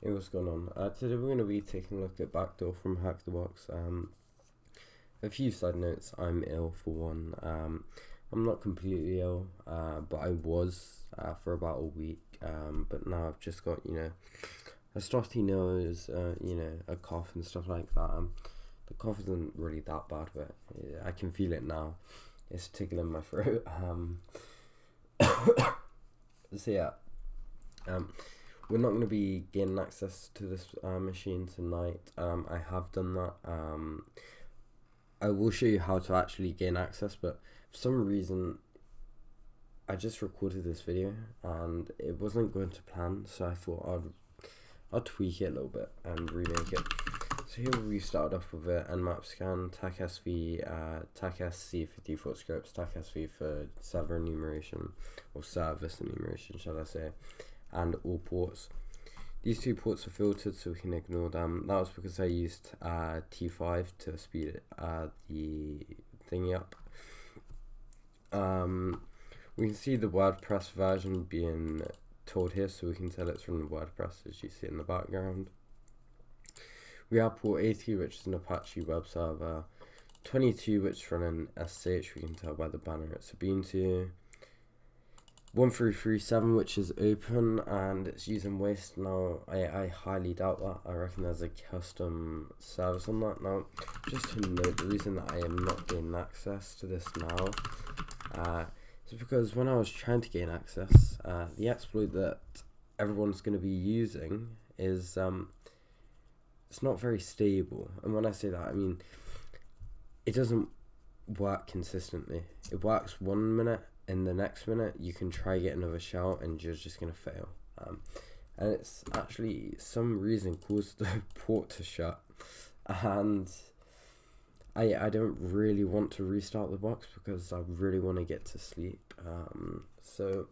Hey, what's going on? Today we're going to be taking a look at Backdoor from Hack the Box. A few side notes. I'm ill for one. I'm not completely ill, but I was for about a week. But now I've just got, a stuffy nose, a cough and stuff like that. The cough isn't really that bad, but I can feel it now. It's tickling my throat. So yeah. We're not going to be gaining access to this machine tonight. I have done that. I will show you how to actually gain access, but for some reason I just recorded this video and it wasn't going to plan, so I thought I'd tweak it a little bit and remake it. So here we started off with a Nmap scan, TAC-SV, TAC-SC for default scripts, TAC-SV for server enumeration, or service enumeration, shall I say, and all ports. These two ports are filtered, so we can ignore them. That was because I used T5 to speed the thingy up. We can see the WordPress version being told here, so we can tell it's from the WordPress, as you see in the background. We have port 80, which is an Apache web server. 22, which is running SSH, we can tell by the banner it's a Ubuntu. 1337, which is open and it's using waste. Now I highly doubt that. I reckon there's a custom service on that. Now just to note, the reason that I am not gaining access to this now is because when I was trying to gain access, the exploit that everyone's going to be using is it's not very stable. And when I say that, I mean it doesn't work consistently. It works 1 minute, in the next minute you can try get another shell and you're just gonna fail, and it's actually some reason caused the port to shut, and I don't really want to restart the box because I really want to get to sleep. So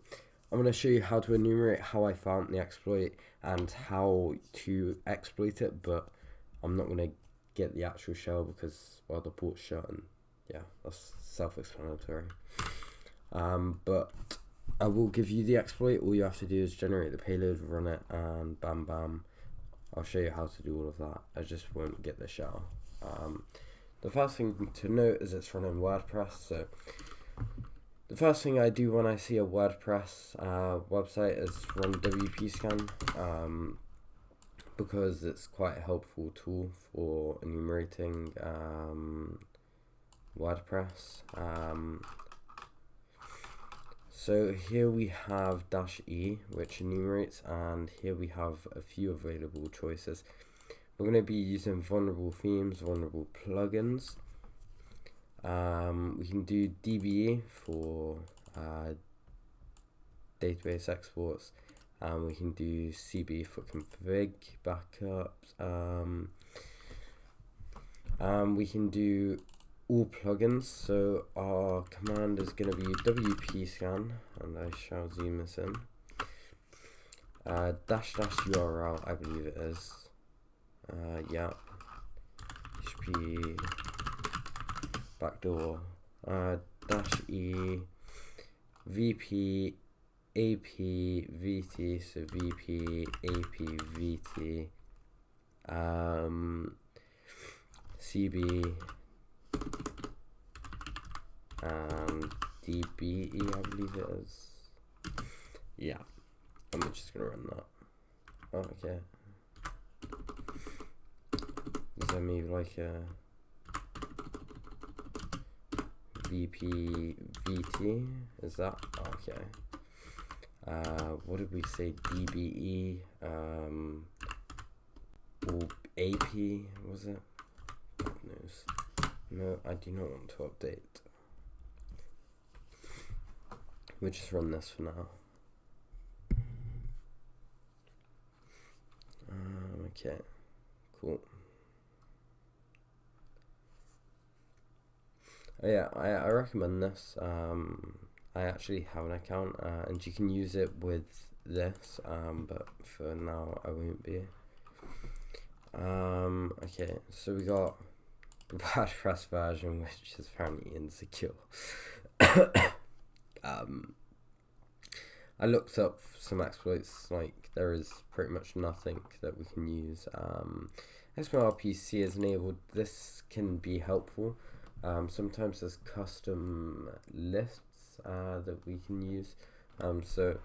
I'm going to show you how to enumerate, how I found the exploit and how to exploit it, but I'm not going to get the actual shell because, well, the port's shut, and yeah, that's self-explanatory. But I will give you the exploit. All you have to do is generate the payload, run it, and bam bam, I'll show you how to do all of that. I just won't get the shell. The first thing to note is it's running WordPress. So the first thing I do when I see a WordPress website is run WP scan, because it's quite a helpful tool for enumerating WordPress. So here we have -e, which enumerates, and here we have a few available choices. We're going to be using vulnerable themes, vulnerable plugins. We can do DBE for database exports, and we can do CB for config backups. We can do all plugins, so our command is going to be WP scan, and I shall zoom this in, --URL, I believe it is, yeah, HP backdoor, -e VP AP VT, so VP AP VT, CB and DBE, I believe it is. Yeah, I'm just gonna run that. Oh, okay. Is there maybe like a VP VT? Is that okay? What did we say? DBE or AP, was it? God knows. No, I do not want to update. We'll just run this for now. Okay, cool. Oh yeah, I recommend this. I actually have an account, and you can use it with this, but for now I won't be. Okay, so we got the WordPress version, which is apparently insecure. I looked up some exploits, like there is pretty much nothing that we can use. XMLRPC is enabled. This can be helpful. Sometimes there's custom lists that we can use. So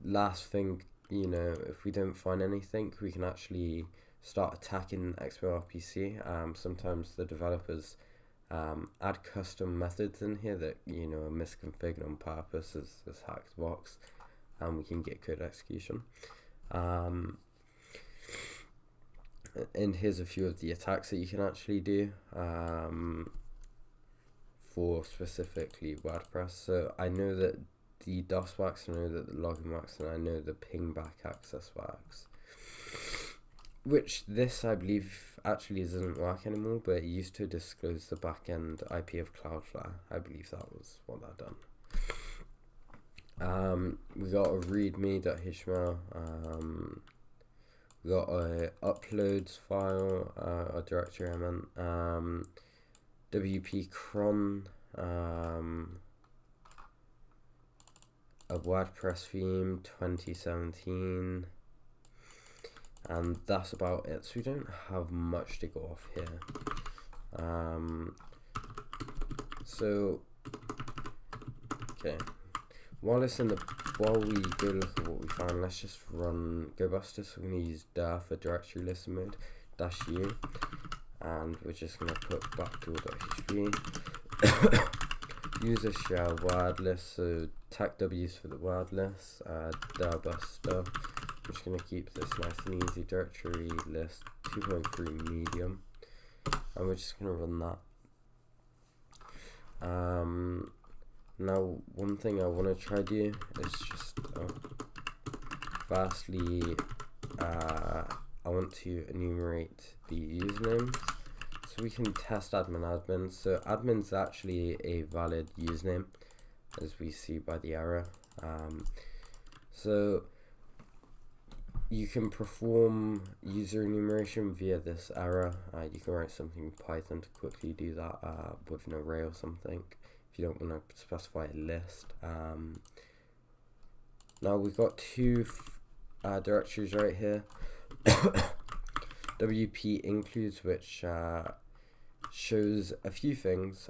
last thing, you know, if we don't find anything, we can actually start attacking XMLRPC. Sometimes the developers add custom methods in here that, you know, are misconfigured on purpose as hacked box, and we can get code execution. And here's a few of the attacks that you can actually do for specifically WordPress. So I know that the DOS works, I know that the login works, and I know the ping back access works. Which this, I believe, actually doesn't work anymore, but it used to disclose the backend IP of Cloudflare. I believe that was what that done. We got a readme.html. We got a uploads file, a directory I meant. WP cron, a WordPress theme 2017. And that's about it. So we don't have much to go off here. So okay, while we go look at what we found, let's just run GoBuster. So we're going to use dir for directory listen mode -u, and we're just going to put backdoor.hp. User share word list, so tag W's for the word list, dir buster. I'm just going to keep this nice and easy. Directory list 2.3 medium, and we're just going to run that. Now one thing I want to try do is just firstly I want to enumerate the usernames so we can test admin. So admin's actually a valid username, as we see by the error. So you can perform user enumeration via this error. You can write something in Python to quickly do that with an array or something if you don't want to specify a list. Now we've got two directories right here. WP includes, which shows a few things,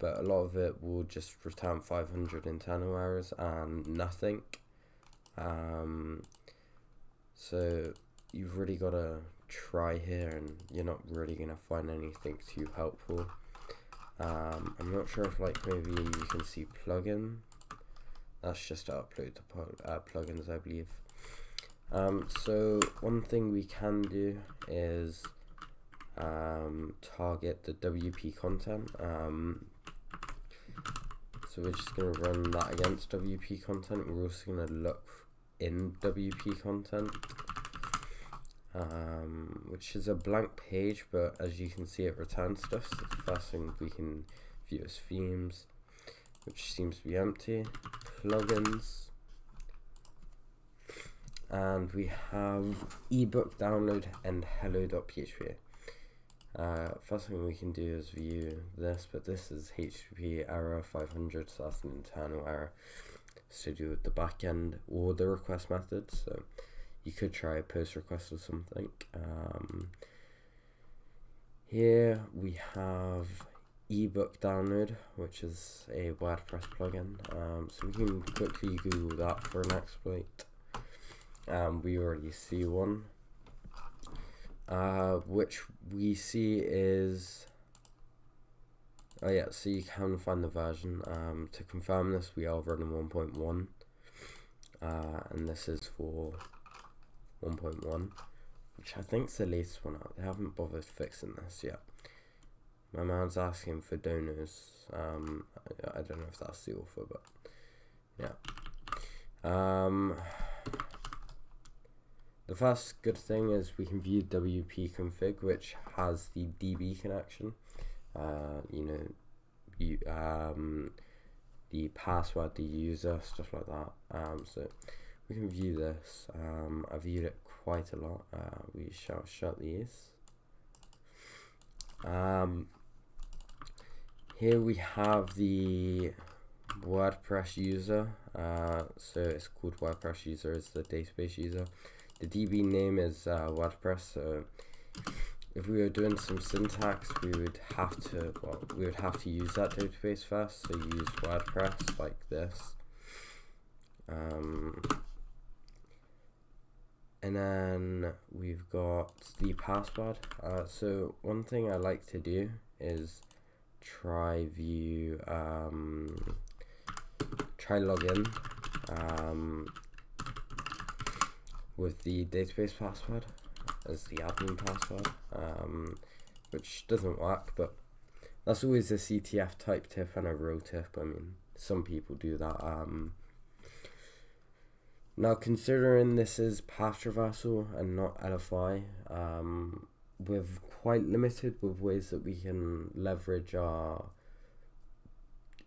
but a lot of it will just return 500 internal errors and nothing. So you've really got to try here, and you're not really going to find anything too helpful. I'm not sure if like maybe you can see plugin. That's just to upload the plugins, I believe. So one thing we can do is target the WP content. So we're just going to run that against WP content. We're also going to look in WP content, which is a blank page, but as you can see it returns stuff. So the first thing we can view is themes, which seems to be empty, plugins, and we have ebook download and hello.php. First thing we can do is view this, but this is HTTP error 500, so that's an internal error. It's to do with the backend or the request method, so you could try a post request or something. Here we have ebook download, which is a WordPress plugin. So we can quickly Google that for an exploit. We already see one, which we see is, oh yeah, so you can find the version. To confirm this, we are running 1.1, and this is for 1.1, which I think is the latest one out. They haven't bothered fixing this yet. My man's asking for donors. I don't know if that's the author, but yeah. The first good thing is we can view WP config, which has the DB connection. You know, the password, the user, stuff like that. So we can view this. I viewed it quite a lot. We shall shut these. Here we have the WordPress user. So it's called WordPress user as the database user. The DB name is WordPress. So if we were doing some syntax, we would have to use that database first. So use WordPress like this. And then we've got the password. So one thing I like to do is try login with the database password as the admin password, which doesn't work, but that's always a CTF type tip and a row tip. I mean, some people do that. Now, considering this is path traversal and not LFI, we're quite limited with ways that we can leverage our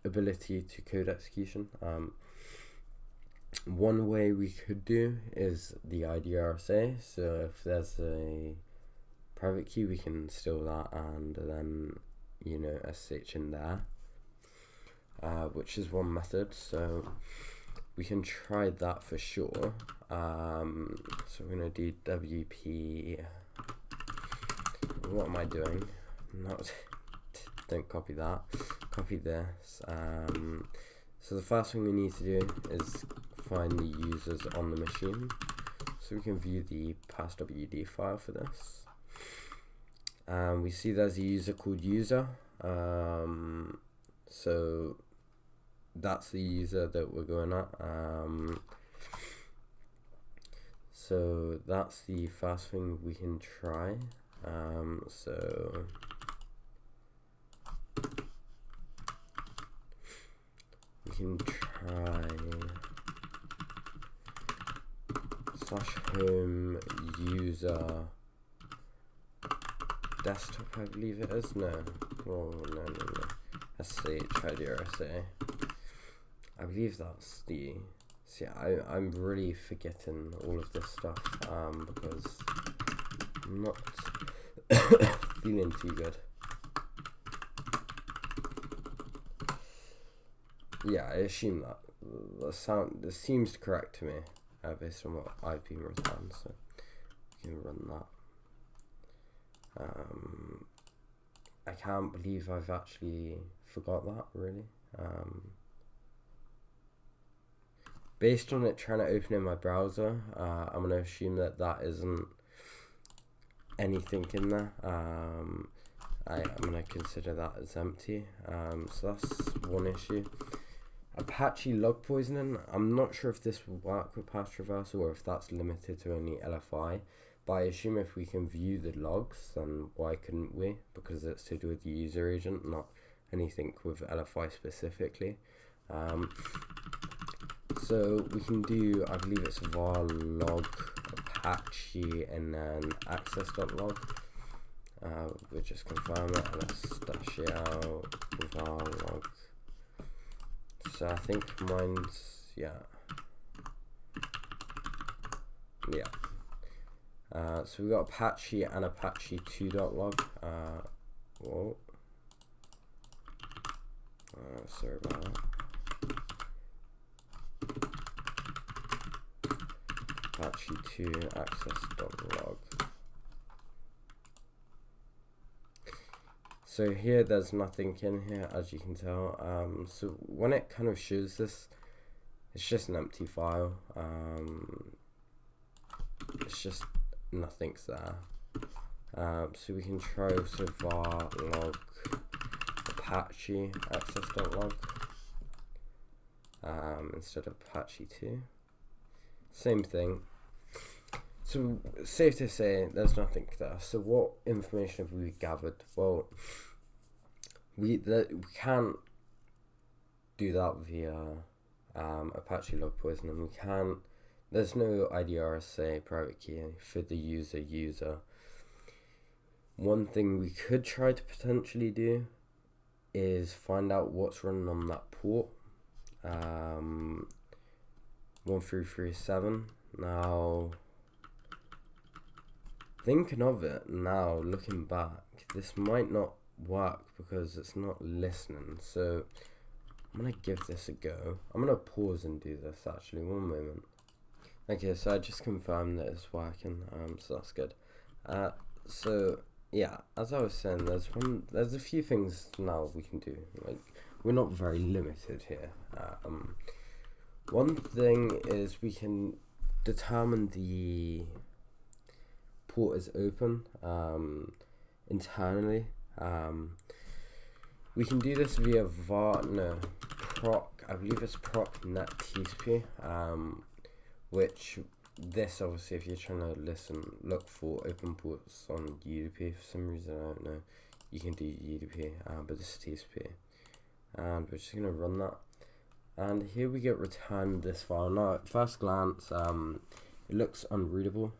ability to code execution. One way we could do is the IDRSA. So if there's a private key, we can steal that and then, SSH in there, which is one method. So we can try that for sure. So we're going to do WP. What am I doing? Don't copy that. Copy this. So the first thing we need to do is find the users on the machine. So we can view the passwd file for this. We see there's a user called user. So that's the user that we're going at. So that's the first thing we can try. So we can try /home user desktop, I believe it is. No. SHIDRSA. I believe that's the. See, I'm really forgetting all of this stuff because I'm not feeling too good. Yeah, I assume that this seems correct to me based on what I've been written, so we can run that. I can't believe I've actually forgot that, really. Based on it trying to open in my browser, I'm going to assume that isn't anything in there. I'm going to consider that as empty. So that's one issue. Apache log poisoning. I'm not sure if this will work with path traversal or if that's limited to only LFI. But I assume if we can view the logs, then why couldn't we? Because it's to do with the user agent, not anything with LFI specifically. So we can do, I believe it's var log apache and then access.log. We'll just confirm it, ls-out var log. So I think mine's, yeah. So we got Apache and Apache 2.log. Whoa. Sorry about that. Apache 2 access.log. So here there's nothing in here, as you can tell. So when it kind of shows this, it's just an empty file. It's just nothing's there. So we can try also var log apache access.log instead of Apache 2. Same thing. So safe to say there's nothing there. So what information have we gathered? Well, we can't do that via Apache log poisoning. We can't. There's no IDRSA private key for the user. One thing we could try to potentially do is find out what's running on that port. 1337. Now, thinking of it now, looking back, this might not work because it's not listening. So I'm gonna give this a go. I'm gonna pause and do this actually, one moment. Okay, so I just confirmed that it's working, so that's good. So yeah, as I was saying, there's a few things now we can do. Like, we're not very limited here. One thing is we can determine the port is open internally. We can do this via proc, I believe it's proc net TCP, which this obviously, if you're trying to look for open ports on UDP for some reason, I don't know, you can do UDP, but this is TCP, and we're just gonna run that, and here we get returned this file. Now at first glance, it looks unreadable.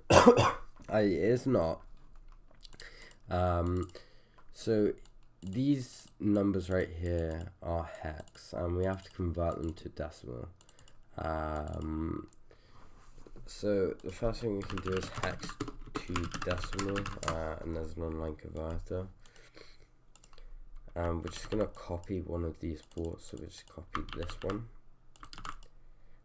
It is not. So these numbers right here are hex, and we have to convert them to decimal. So the first thing we can do is hex to decimal, and there's an online converter. We're just gonna copy one of these ports, so we just copy this one.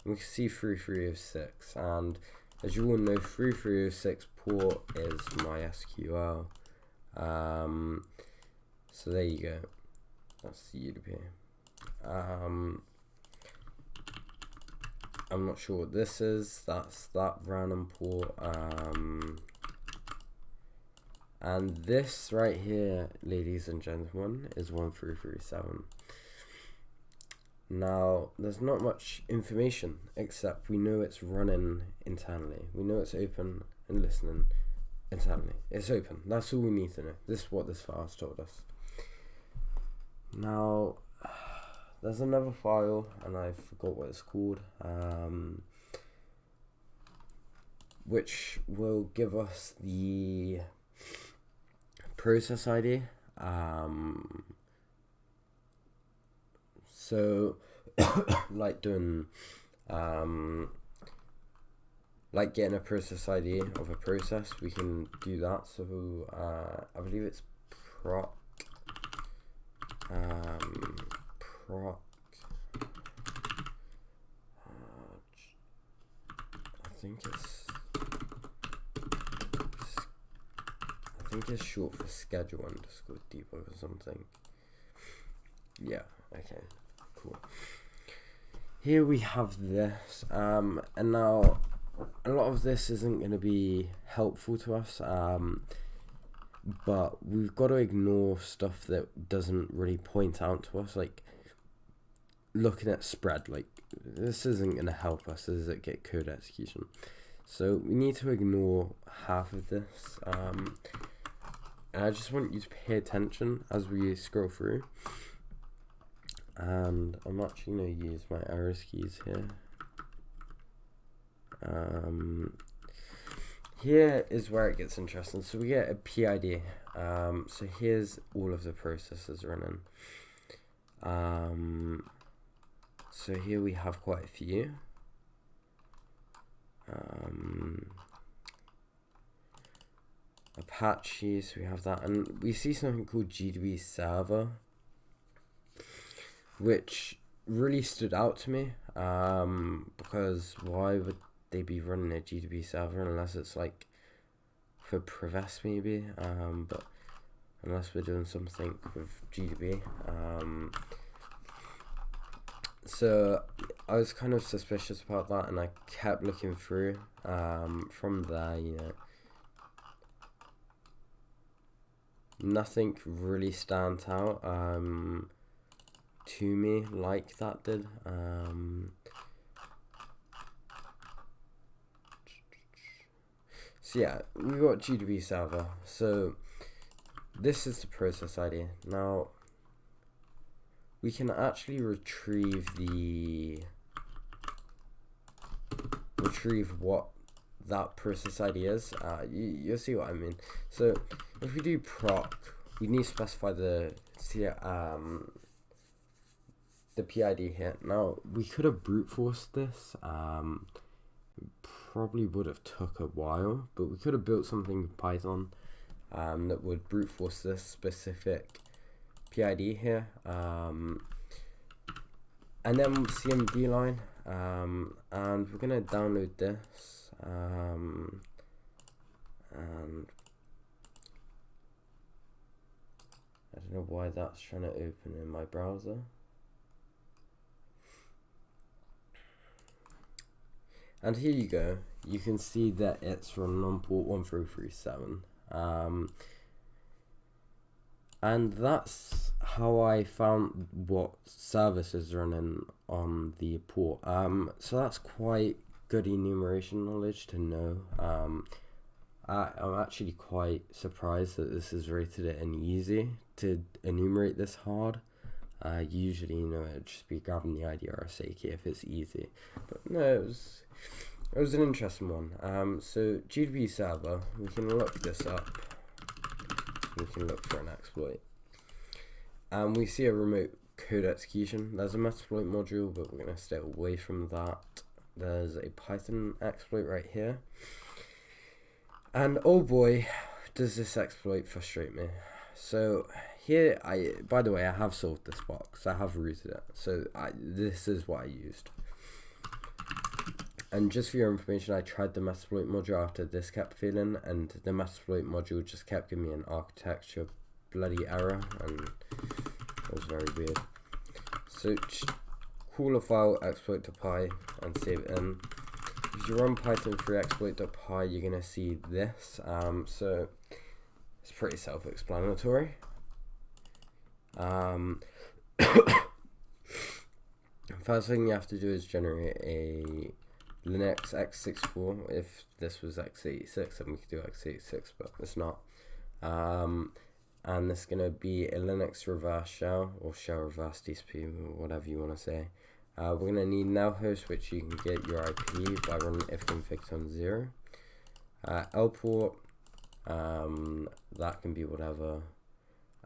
And we can see 3306, and as you all know, 3306 port is MySQL. So there you go. That's the UDP. I'm not sure what this is. That's that random port. And this right here, ladies and gentlemen, is 1337. Now, there's not much information except we know it's running internally. We know it's open and listening internally. It's open. That's all we need to know. This is what this file has told us. Now, there's another file, and I forgot what it's called, which will give us the process ID. So, like doing, like getting a process ID of a process, we can do that. So, I believe it's proc. I think it's short for schedule underscore debug or something. Yeah, okay, cool. Here we have this, and now a lot of this isn't going to be helpful to us, but we've got to ignore stuff that doesn't really point out to us, like looking at spread. Like, this isn't going to help us as it get code execution, so we need to ignore half of this, and I just want you to pay attention as we scroll through. And I'm actually going to use my arrow keys here. Here is where it gets interesting. So we get a PID. So here's all of the processes running. So here we have quite a few. Apache, so we have that, and we see something called GDB server, which really stood out to me, because why would they be running a GDB server unless it's like for Prevest maybe, but unless we're doing something with GDB. So I was kind of suspicious about that, and I kept looking through. From there, you know, nothing really stands out to me like that did. So yeah, we got GDB server. So this is the process ID. Now we can actually retrieve what that process ID is. You'll see what I mean. So if we do proc, we need to specify the PID here. Now we could have brute forced this. Probably would have took a while, but we could have built something in Python that would brute force this specific PID here, and then CMD line, and we're gonna download this, and I don't know why that's trying to open in my browser. And here you go. You can see that it's from non-port 1337. And that's how I found what service is running on the port. So that's quite good enumeration knowledge to know. I'm actually quite surprised that this is rated at an easy to enumerate this hard. Usually, you know, it'd just be grabbing the ID RSA key if it's easy. But no, it was an interesting one. So HTB server, we can look this up. We can look for an exploit. And we see a remote code execution. There's a Metasploit module, but we're going to stay away from that. There's a Python exploit right here. And oh boy, does this exploit frustrate me. So here, by the way, I have solved this box. I have routed it. So this is what I used. And just for your information, I tried the Metasploit module after this kept failing, and the Metasploit module just kept giving me an architecture bloody error, and it was very weird. So just call a file exploit.py and save it in. If you run python 3 exploit.py, you're gonna see this. So it's pretty self-explanatory. First thing you have to do is generate a Linux x64. If this was x86, then we could do x86, but it's not. And this is gonna be a Linux reverse shell or shell reverse TCP, whatever you want to say. We're gonna need nowhost, which you can get your IP by running ifconfig on 0. Lport, that can be whatever.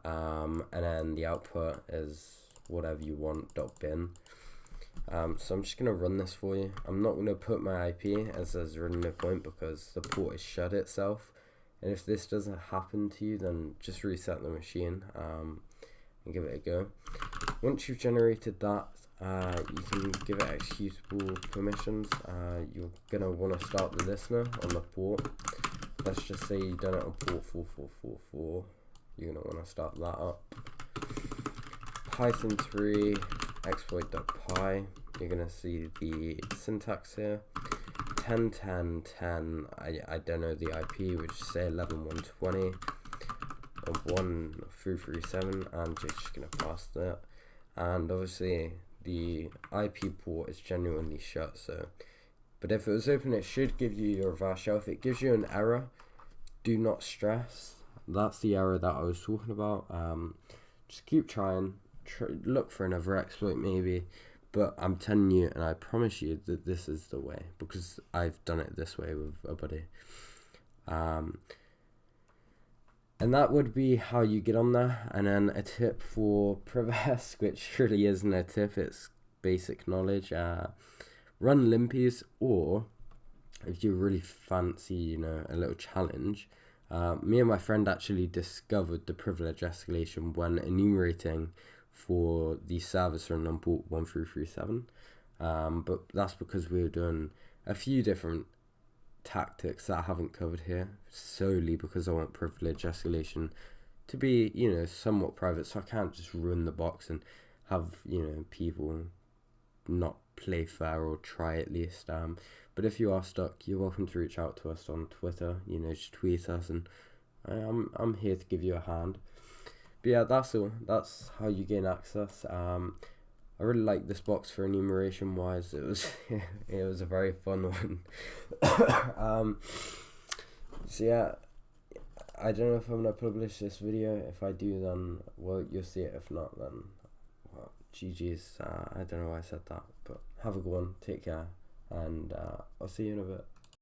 And then the output is whatever you want, .bin. So I'm just going to run this for you. I'm not going to put my IP as there's really no point because the port is shut itself. And if this doesn't happen to you, then just reset the machine and give it a go. Once you've generated that, you can give it executable permissions. You're going to want to start the listener on the port. Let's just say you've done it on port 4444. You're going to want to start that up. Python 3 exploit.py, you're going to see the syntax here. 10.10.10, I don't know the IP, which say 11.120 or 1.337, and you're just going to pass that. And obviously the IP port is genuinely shut, so but if it was open, it should give you your reverse shell. If it gives you an error, do not stress. That's the error that I was talking about. Just keep trying. Look for another exploit maybe, but I'm telling you, and I promise you that this is the way, because I've done it this way with a buddy. And that would be how you get on there. And then a tip for Privesk, which really isn't a tip, it's basic knowledge. Run limpies, or if you really fancy, you know, a little challenge, me and my friend actually discovered the privilege escalation when enumerating for the service run on port 1337. But that's because we were doing a few different tactics that I haven't covered here, solely because I want privilege escalation to be, you know, somewhat private, so I can't just run the box and have, you know, people not play fair or try at least. But if you are stuck, you're welcome to reach out to us on Twitter, you know, just tweet us, and I'm here to give you a hand. But yeah, that's all. That's how you gain access. I really like this box for enumeration wise. It was a very fun one. So yeah, I don't know if I'm gonna publish this video. If I do, then well, you'll see it. If not, then well, GG's. I don't know why I said that, but have a good one. Take care, and I'll see you in a bit.